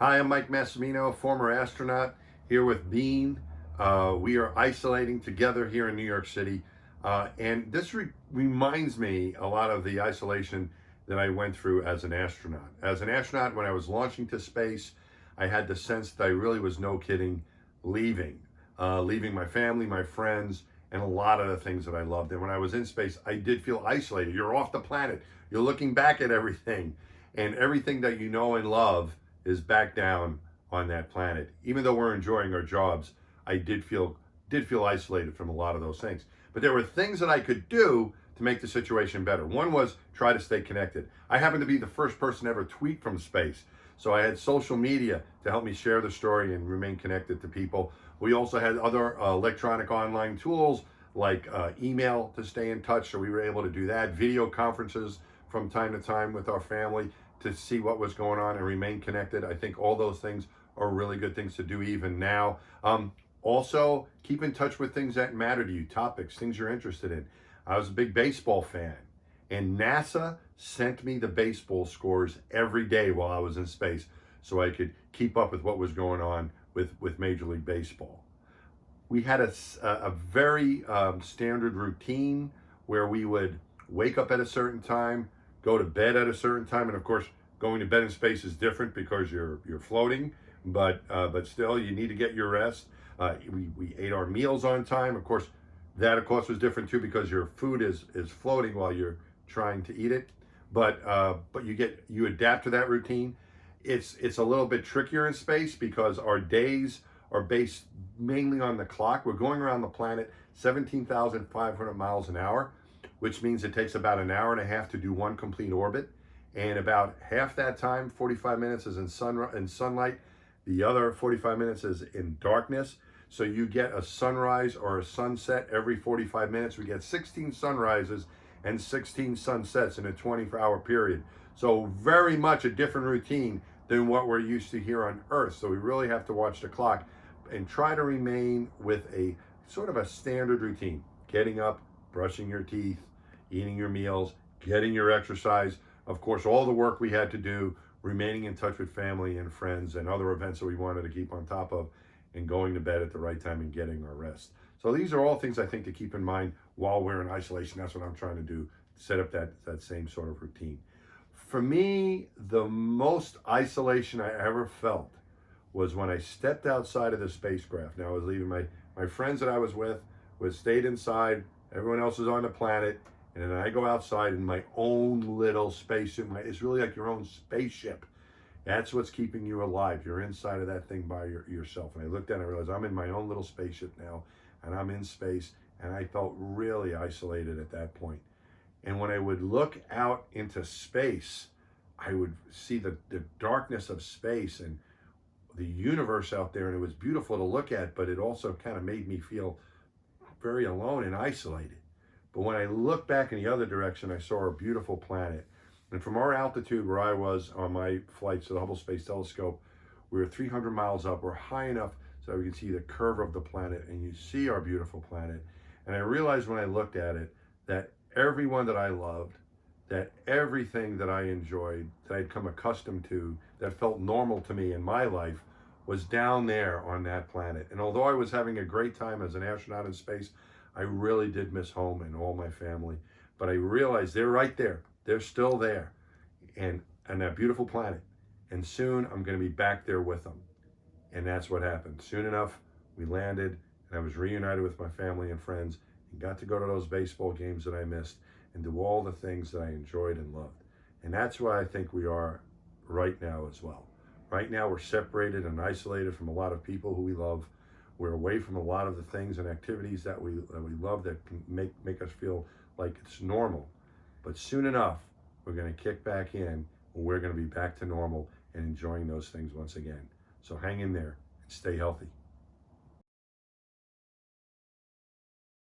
Hi, I'm Mike Massimino, former astronaut, here with Bean. We are isolating together here in New York City. And this reminds me a lot of the isolation that I went through as an astronaut. As an astronaut, when I was launching to space, I had the sense that I really was, no kidding, leaving my family, my friends, and a lot of the things that I loved. And when I was in space, I did feel isolated. You're off the planet. You're looking back at everything, and everything that you know and love is back down on that planet. Even though we're enjoying our jobs, I did feel isolated from a lot of those things. But there were things that I could do to make the situation better. One was try to stay connected. I happened to be the first person to ever tweet from space. So I had social media to help me share the story and remain connected to people. We also had other electronic online tools like email to stay in touch. So we were able to do that. Video conferences from time to time with our family to see what was going on and remain connected. I think all those things are really good things to do even now. Also, keep in touch with things that matter to you, topics, things you're interested in. I was a big baseball fan, and NASA sent me the baseball scores every day while I was in space so I could keep up with what was going on with Major League Baseball. We had a very standard routine where we would wake up at a certain time, go to bed at a certain time, and of course, going to bed in space is different because you're floating, but still, you need to get your rest. We ate our meals on time. Of course, that was different too because your food is floating while you're trying to eat it. But you adapt to that routine. It's a little bit trickier in space because our days are based mainly on the clock. We're going around the planet 17,500 miles an hour, which means it takes about an hour and a half to do one complete orbit. And about half that time, 45 minutes, is in sunlight. The other 45 minutes is in darkness. So you get a sunrise or a sunset every 45 minutes. We get 16 sunrises and 16 sunsets in a 24-hour period. So very much a different routine than what we're used to here on Earth. So we really have to watch the clock and try to remain with a sort of a standard routine. Getting up, brushing your teeth, eating your meals, getting your exercise. Of course, all the work we had to do, remaining in touch with family and friends and other events that we wanted to keep on top of, and going to bed at the right time and getting our rest. So these are all things I think to keep in mind while we're in isolation. That's what I'm trying to do, set up that same sort of routine. For me, the most isolation I ever felt was when I stepped outside of the spacecraft. Now I was leaving my friends that I was with stayed inside, everyone else was on the planet, and then I go outside in my own little spacesuit. It's really like your own spaceship. That's what's keeping you alive. You're inside of that thing by yourself. And I looked down and I realized I'm in my own little spaceship now, and I'm in space, and I felt really isolated at that point. And when I would look out into space, I would see the darkness of space and the universe out there, and it was beautiful to look at, but it also kind of made me feel very alone and isolated. But when I looked back in the other direction, I saw a beautiful planet. And from our altitude where I was on my flights to the Hubble Space Telescope, we were 300 miles up. We're high enough so we can see the curve of the planet, and you see our beautiful planet. And I realized when I looked at it that everyone that I loved, that everything that I enjoyed, that I'd come accustomed to, that felt normal to me in my life, was down there on that planet. And although I was having a great time as an astronaut in space, I really did miss home and all my family. But I realized they're right there. They're still there, and that beautiful planet. And soon I'm going to be back there with them. And that's what happened. Soon enough, we landed, and I was reunited with my family and friends, and got to go to those baseball games that I missed, and do all the things that I enjoyed and loved. And that's where I think we are right now as well. Right now, we're separated and isolated from a lot of people who we love. We're away from a lot of the things and activities that we love that can make us feel like it's normal. But soon enough, we're going to kick back in, and we're going to be back to normal and enjoying those things once again. So hang in there and stay healthy.